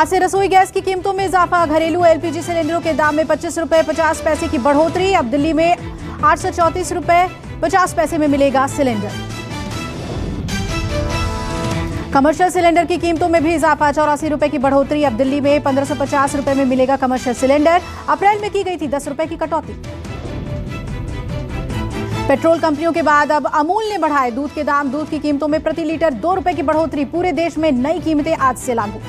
आज से रसोई गैस की कीमतों में इजाफा। घरेलू एलपीजी सिलेंडरों के दाम में 25 रुपए 50 पैसे की बढ़ोतरी। अब दिल्ली में 834 रुपए 50 पैसे में मिलेगा सिलेंडर। कमर्शियल सिलेंडर की कीमतों में भी इजाफा। 84 रुपए की बढ़ोतरी। अब दिल्ली में 1550 रुपए में मिलेगा कमर्शियल सिलेंडर। अप्रैल में की गई थी 10 रुपए की कटौती। पेट्रोल कंपनियों के बाद अब अमूल ने बढ़ाए दूध के दाम। दूध की कीमतों में प्रति लीटर 2 रुपए की बढ़ोतरी। पूरे देश में नई कीमतें आज से लागू।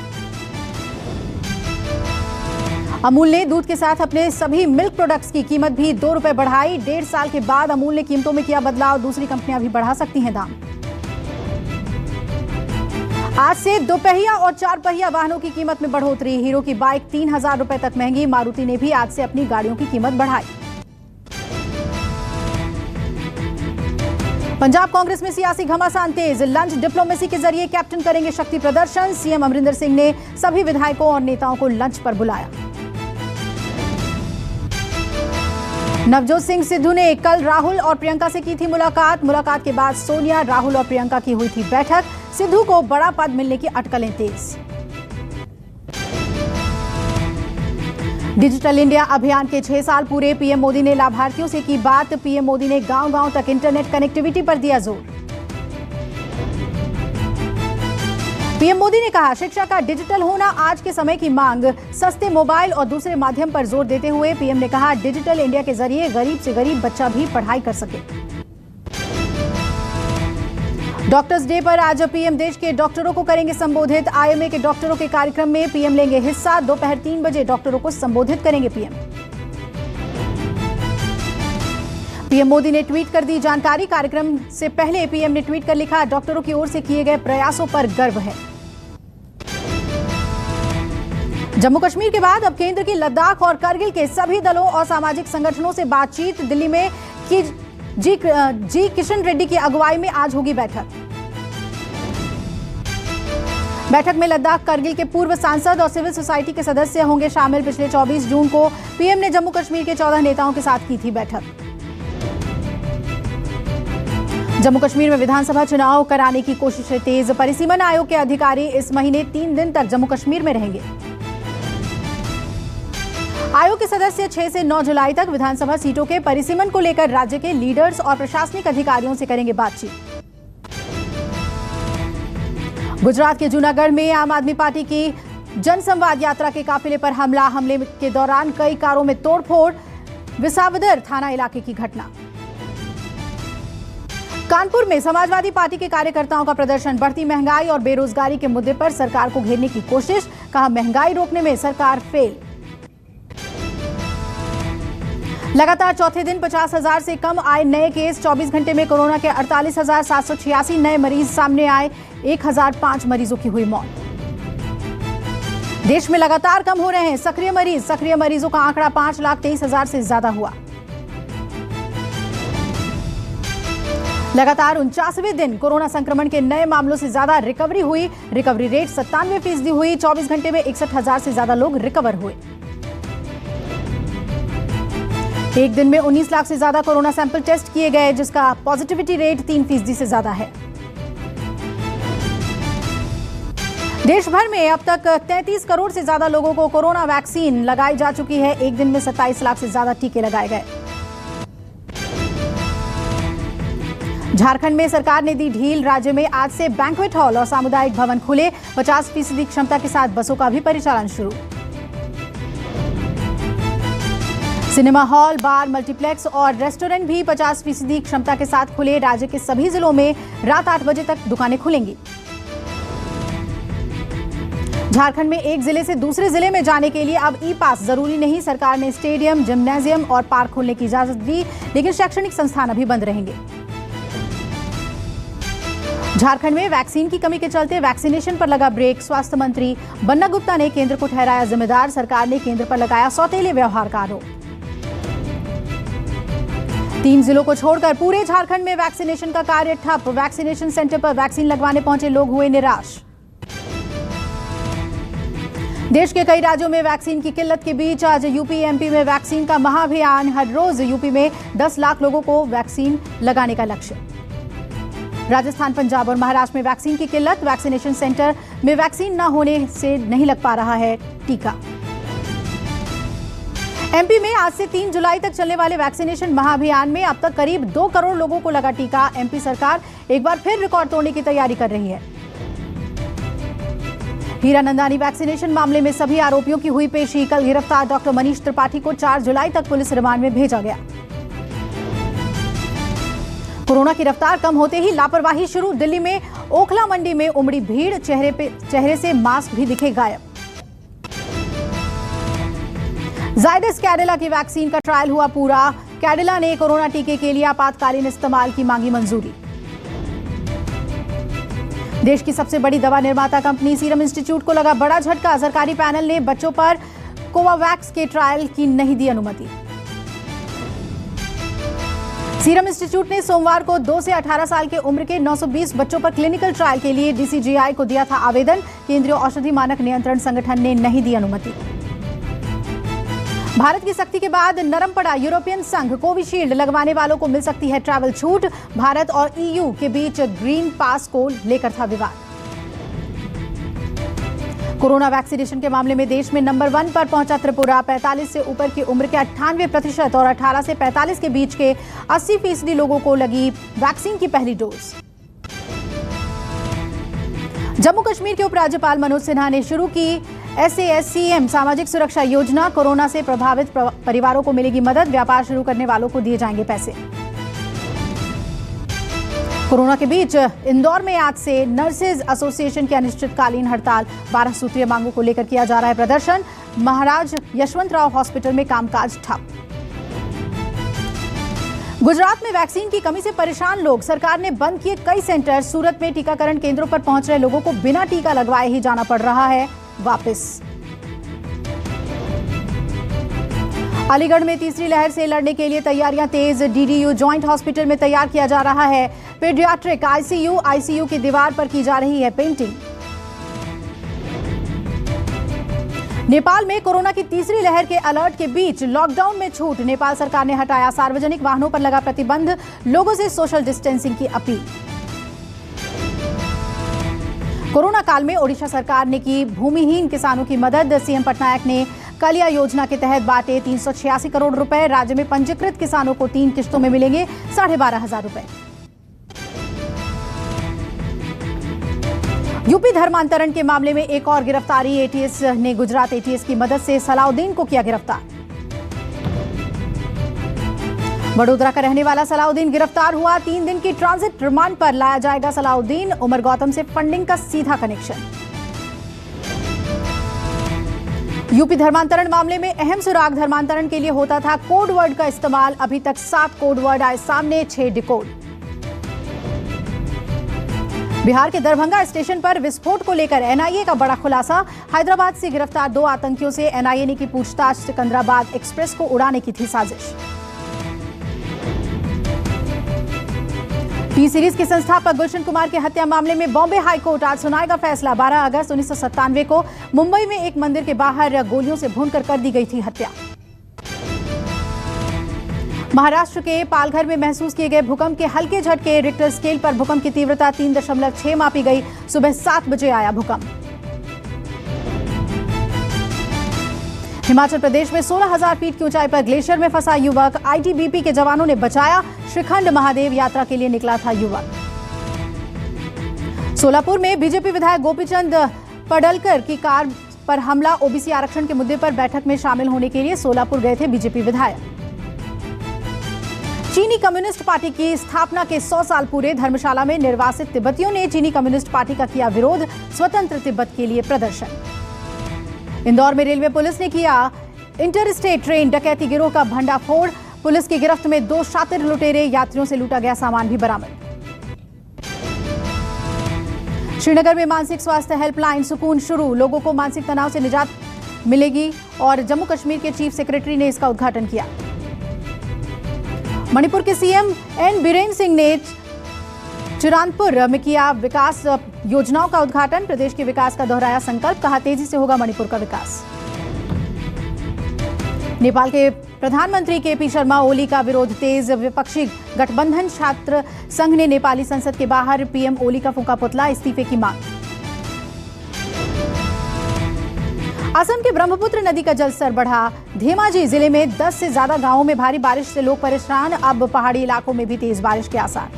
अमूल ने दूध के साथ अपने सभी मिल्क प्रोडक्ट्स की कीमत भी 2 रुपए बढ़ाई। 1.5 साल के बाद अमूल ने कीमतों में किया बदलाव। दूसरी कंपनियां भी बढ़ा सकती हैं दाम। आज से दोपहिया और 4 पहिया वाहनों की कीमत में बढ़ोतरी। हीरो की बाइक 3000 रुपए तक महंगी। मारुति ने भी आज से अपनी गाड़ियों की कीमत बढ़ाई। पंजाब कांग्रेस में सियासी घमासान तेज। लंच डिप्लोमेसी के जरिए कैप्टन करेंगे शक्ति प्रदर्शन। सीएम अमरिंदर सिंह ने सभी विधायकों और नेताओं को लंच पर बुलाया। नवजोत सिंह सिद्धू ने कल राहुल और प्रियंका से की थी मुलाकात। मुलाकात के बाद सोनिया, राहुल और प्रियंका की हुई थी बैठक। सिद्धू को बड़ा पद मिलने की अटकलें तेज। डिजिटल इंडिया अभियान के 6 साल पूरे। पीएम मोदी ने लाभार्थियों से की बात। पीएम मोदी ने गांव-गांव तक इंटरनेट कनेक्टिविटी पर दिया जोर। पीएम मोदी ने कहा शिक्षा का डिजिटल होना आज के समय की मांग। सस्ते मोबाइल और दूसरे माध्यम पर जोर देते हुए पीएम ने कहा डिजिटल इंडिया के जरिए गरीब से गरीब बच्चा भी पढ़ाई कर सके। डॉक्टर्स डे पर आज पीएम देश के डॉक्टरों को करेंगे संबोधित। आईएमए के डॉक्टरों के कार्यक्रम में पीएम लेंगे हिस्सा। दोपहर 3 बजे डॉक्टरों को संबोधित करेंगे पीएम। पीएम मोदी ने ट्वीट कर दी जानकारी। कार्यक्रम से पहले पीएम ने ट्वीट कर लिखा डॉक्टरों की ओर से किए गए प्रयासों पर गर्व है। जम्मू कश्मीर के बाद अब केंद्र की लद्दाख और करगिल के सभी दलों और सामाजिक संगठनों से बातचीत। दिल्ली में जी किशन रेड्डी की अगुवाई में आज होगी बैठक। बैठक में लद्दाख करगिल के पूर्व सांसद और सिविल सोसाइटी के सदस्य होंगे शामिल। पिछले 24 जून को पीएम ने जम्मू कश्मीर के 14 नेताओं के साथ की थी बैठक। जम्मू कश्मीर में विधानसभा चुनाव कराने की कोशिशें तेज। परिसीमन आयोग के अधिकारी इस महीने 3 दिन तक जम्मू कश्मीर में रहेंगे। आयोग के सदस्य 6 से 9 जुलाई तक विधानसभा सीटों के परिसीमन को लेकर राज्य के लीडर्स और प्रशासनिक अधिकारियों से करेंगे बातचीत। गुजरात के जूनागढ़ में आम आदमी पार्टी की जनसंवाद यात्रा के काफिले पर हमला। हमले के दौरान कई कारों में तोड़फोड़। विसावदर थाना इलाके की घटना। कानपुर में समाजवादी पार्टी के कार्यकर्ताओं का प्रदर्शन। बढ़ती महंगाई और बेरोजगारी के मुद्दे पर सरकार को घेरने की कोशिश। कहा महंगाई रोकने में सरकार फेल। लगातार चौथे दिन 50,000 से कम आए नए केस। 24 घंटे में कोरोना के 48,786 नए मरीज सामने आए। 1005 मरीजों की हुई मौत। देश में लगातार कम हो रहे हैं सक्रिय मरीज। सक्रिय मरीजों का आंकड़ा 5,23,000 से ज्यादा हुआ। लगातार 49वें दिन कोरोना संक्रमण के नए मामलों से ज्यादा रिकवरी हुई। रिकवरी रेट 97% हुई। 24 घंटे में 61,000 से ज्यादा लोग रिकवर हुए। एक दिन में 19 लाख से ज्यादा कोरोना सैंपल टेस्ट किए गए, जिसका पॉजिटिविटी रेट 3% से ज्यादा है। देश भर में अब तक 33 करोड़ से ज्यादा लोगों को कोरोना वैक्सीन लगाई जा चुकी है। एक दिन में 27 लाख से ज्यादा टीके लगाए गए। झारखंड में सरकार ने दी ढील। राज्य में आज से बैंक्वेट हॉल और सामुदायिक भवन खुले। 50% क्षमता के साथ बसों का भी परिचालन शुरू। सिनेमा हॉल, बार, मल्टीप्लेक्स और रेस्टोरेंट भी 50% क्षमता के साथ खुले। राज्य के सभी जिलों में रात 8 बजे तक दुकानें खुलेंगी। झारखंड में एक जिले से दूसरे जिले में जाने के लिए अब ई पास जरूरी नहीं। सरकार ने स्टेडियम, जिम्नाजियम और पार्क खोलने की इजाजत दी, लेकिन शैक्षणिक संस्थान अभी बंद रहेंगे। झारखंड में वैक्सीन की कमी के चलते वैक्सीनेशन पर लगा ब्रेक। स्वास्थ्य मंत्री बन्ना गुप्ता ने केंद्र को ठहराया जिम्मेदार। सरकार ने केंद्र पर लगाया सौतेले व्यवहार का आरोप। 3 जिलों को छोड़कर पूरे झारखंड में वैक्सीनेशन का कार्य ठप। वैक्सीनेशन सेंटर पर वैक्सीन लगवाने पहुंचे लोग हुए निराश। देश के कई राज्यों में वैक्सीन की किल्लत के बीच आज यूपी, एमपी में वैक्सीन का महाअभियान। हर रोज यूपी में 10 लाख लोगों को वैक्सीन लगाने का लक्ष्य। राजस्थान, पंजाब और महाराष्ट्र में वैक्सीन की किल्लत। वैक्सीनेशन सेंटर में वैक्सीन न होने से नहीं लग पा रहा है टीका। एमपी में आज से 3 जुलाई तक चलने वाले वैक्सीनेशन महाअभियान में अब तक करीब 2 करोड़ लोगों को लगा टीका। एमपी सरकार एक बार फिर रिकॉर्ड तोड़ने की तैयारी कर रही है। हीरानंदानी वैक्सीनेशन मामले में सभी आरोपियों की हुई पेशी। कल गिरफ्तार डॉक्टर मनीष त्रिपाठी को 4 जुलाई तक पुलिस रिमांड में भेजा गया। कोरोना की रफ्तार कम होते ही लापरवाही शुरू। दिल्ली में ओखला मंडी में उमड़ी भीड़, चेहरे से मास्क भी दिखे गायब। जायडस कैडिला की वैक्सीन का ट्रायल हुआ पूरा। कैडिला ने कोरोना टीके के लिए आपातकालीन इस्तेमाल की मांगी मंजूरी। देश की सबसे बड़ी दवा निर्माता कंपनी सीरम इंस्टीट्यूट को लगा बड़ा झटका। सरकारी पैनल ने बच्चों पर कोवावैक्स के ट्रायल की नहीं दी अनुमति। सीरम इंस्टीट्यूट ने सोमवार को 2 से 18 साल के उम्र के 920 बच्चों पर क्लिनिकल ट्रायल के लिए डीसीजीआई को दिया था आवेदन। केंद्रीय औषधि मानक नियंत्रण संगठन ने नहीं दी अनुमति। भारत की सख्ती के बाद नरम पड़ा यूरोपियन संघ। कोविशील्ड लगवाने वालों को मिल सकती है ट्रैवल छूट। भारत और ईयू के बीच ग्रीन पास को लेकर था विवाद। कोरोना वैक्सीनेशन के मामले में देश में नंबर 1 पर पहुंचा त्रिपुरा। 45 से ऊपर की उम्र के 98% और 18 से 45 के बीच के 80% लोगों को लगी वैक्सीन की पहली डोज। जम्मू कश्मीर के उपराज्यपाल मनोज सिन्हा ने शुरू की SASCM सामाजिक सुरक्षा योजना। कोरोना से प्रभावित परिवारों को मिलेगी मदद। व्यापार शुरू करने वालों को दिए जाएंगे पैसे। कोरोना के बीच इंदौर में आज से नर्सेज एसोसिएशन की अनिश्चितकालीन हड़ताल। 12 सूत्रीय मांगों को लेकर किया जा रहा है प्रदर्शन। महाराज यशवंतराव हॉस्पिटल में कामकाज ठप। गुजरात में वैक्सीन की कमी से परेशान लोग। सरकार ने बंद किए कई सेंटर। सूरत में टीकाकरण केंद्रों पर पहुंच रहे लोगों को बिना टीका लगवाए ही जाना पड़ रहा है वापस। अलीगढ़ में तीसरी लहर से लड़ने के लिए तैयारियां तेज। DDU जॉइंट हॉस्पिटल में तैयार किया जा रहा है पीडियाट्रिक ICU की दीवार पर की जा रही है पेंटिंग। नेपाल में कोरोना की तीसरी लहर के अलर्ट के बीच लॉकडाउन में छूट। नेपाल सरकार ने हटाया सार्वजनिक वाहनों पर लगा प्रतिबंध। लोगों से सोशल डिस्टेंसिंग की अपील। कोरोना काल में ओडिशा सरकार ने की भूमिहीन किसानों की मदद। सीएम पटनायक ने कलिया योजना के तहत बांटे 386 करोड़ रुपए। राज्य में पंजीकृत किसानों को 3 किश्तों में मिलेंगे 12,500 रुपए। यूपी धर्मांतरण के मामले में एक और गिरफ्तारी। ATS ने गुजरात ATS की मदद से सलाउद्दीन को किया गिरफ्तार। वडोदरा का रहने वाला सलाउद्दीन गिरफ्तार हुआ। 3 दिन की ट्रांजिट रिमांड पर लाया जाएगा सलाउद्दीन। उमर गौतम से फंडिंग का सीधा कनेक्शन। यूपी धर्मांतरण मामले में अहम सुराग। धर्मांतरण के लिए होता था कोड वर्ड का इस्तेमाल। अभी तक 7 कोड वर्ड आए सामने, 6 डिकोड। बिहार के दरभंगा स्टेशन पर विस्फोट को लेकर NIA का बड़ा खुलासा। हैदराबाद से गिरफ्तार 2 आतंकियों से NIA ने की पूछताछ। सिकंदराबाद एक्सप्रेस को उड़ाने की थी साजिश। टी सीरीज के संस्थापक गुलशन कुमार के हत्या मामले में बॉम्बे हाईकोर्ट आज सुनाएगा फैसला। 12 अगस्त 1997 को मुंबई में एक मंदिर के बाहर गोलियों से भूनकर कर दी गई थी हत्या। महाराष्ट्र के पालघर में महसूस किए गए भूकंप के हल्के झटके। रिक्टर स्केल पर भूकंप की तीव्रता 3.6 मापी गई। सुबह 7 बजे आया भूकंप। हिमाचल प्रदेश में 16,000 फीट की ऊंचाई पर ग्लेशियर में फंसा युवक। ITBP के जवानों ने बचाया। श्रीखंड महादेव यात्रा के लिए निकला था युवक। सोलापुर में बीजेपी विधायक गोपीचंद पडलकर की कार पर हमला। OBC आरक्षण के मुद्दे पर बैठक में शामिल होने के लिए सोलापुर गए थे बीजेपी विधायक। चीनी कम्युनिस्ट पार्टी की स्थापना के 100 साल पूरे। धर्मशाला में निर्वासित तिब्बतियों ने चीनी कम्युनिस्ट पार्टी का किया विरोध। स्वतंत्र तिब्बत के लिए प्रदर्शन। इंदौर में रेलवे पुलिस ने किया इंटरस्टेट ट्रेन डकैती गिरोह का भंडाफोड़। पुलिस की गिरफ्त में 2 शातिर लुटेरे। यात्रियों से लूटा गया सामान भी बरामद। श्रीनगर में मानसिक स्वास्थ्य हेल्पलाइन सुकून शुरू। लोगों को मानसिक तनाव से निजात मिलेगी और जम्मू कश्मीर के चीफ सेक्रेटरी ने इसका उद्घाटन किया। मणिपुर के CM N बीरेन सिंह ने चिरानपुर में किया विकास योजनाओं का उद्घाटन। प्रदेश के विकास का दोहराया संकल्प। कहा तेजी से होगा मणिपुर का विकास। नेपाल के प्रधानमंत्री केपी शर्मा ओली का विरोध तेज। विपक्षी गठबंधन छात्र संघ ने नेपाली संसद के बाहर पीएम ओली का फूंका पुतला, इस्तीफे की मांग। असम के ब्रह्मपुत्र नदी का जलस्तर बढ़ा। धेमाजी जिले में 10 से ज्यादा गांवों में भारी बारिश से लोग परेशान। अब पहाड़ी इलाकों में भी तेज बारिश के आसार।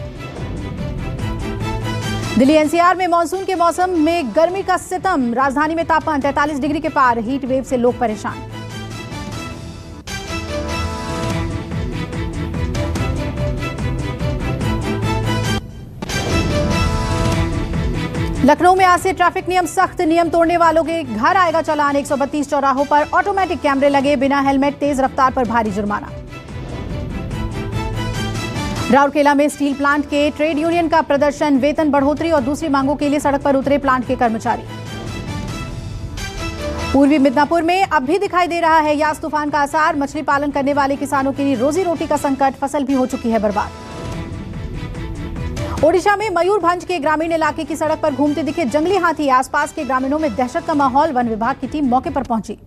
दिल्ली एनसीआर में मानसून के मौसम में गर्मी का सितम। राजधानी में तापमान 43 डिग्री के पार। हीट वेव से लोग परेशान। लखनऊ में आज से ट्रैफिक नियम सख्त। नियम तोड़ने वालों के घर आएगा चालान। 132 चौराहों पर ऑटोमेटिक कैमरे लगे। बिना हेलमेट तेज रफ्तार पर भारी जुर्माना। राउरकेला में स्टील प्लांट के ट्रेड यूनियन का प्रदर्शन। वेतन बढ़ोतरी और दूसरी मांगों के लिए सड़क पर उतरे प्लांट के कर्मचारी। पूर्वी मिदनापुर में अब भी दिखाई दे रहा है यास तूफान का असर। मछली पालन करने वाले किसानों के लिए रोजी रोटी का संकट। फसल भी हो चुकी है बर्बाद। ओडिशा में मयूरभंज के ग्रामीण इलाके की सड़क पर घूमते दिखे जंगली हाथी। आसपास के ग्रामीणों में दहशत का माहौल। वन विभाग की टीम मौके पर पहुंची।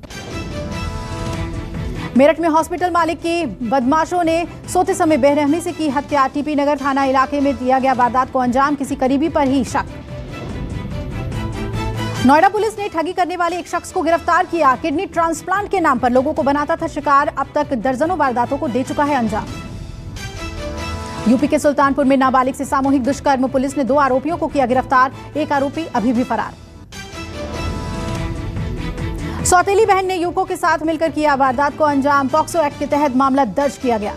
मेरठ में हॉस्पिटल मालिक की बदमाशों ने सोते समय बेरहमी से की हत्या। टीपी नगर थाना इलाके में दिया गया वारदात को अंजाम। किसी करीबी पर ही शक। नोएडा पुलिस ने ठगी करने वाले एक शख्स को गिरफ्तार किया। किडनी ट्रांसप्लांट के नाम पर लोगों को बनाता था शिकार। अब तक दर्जनों वारदातों को दे चुका है अंजाम। यूपी के सुल्तानपुर में नाबालिग से सामूहिक दुष्कर्म। पुलिस ने 2 आरोपियों को किया गिरफ्तार। एक आरोपी अभी भी फरार। सौतेली बहन ने युवकों के साथ मिलकर किया वारदात को अंजाम। पॉक्सो एक्ट के तहत मामला दर्ज किया गया।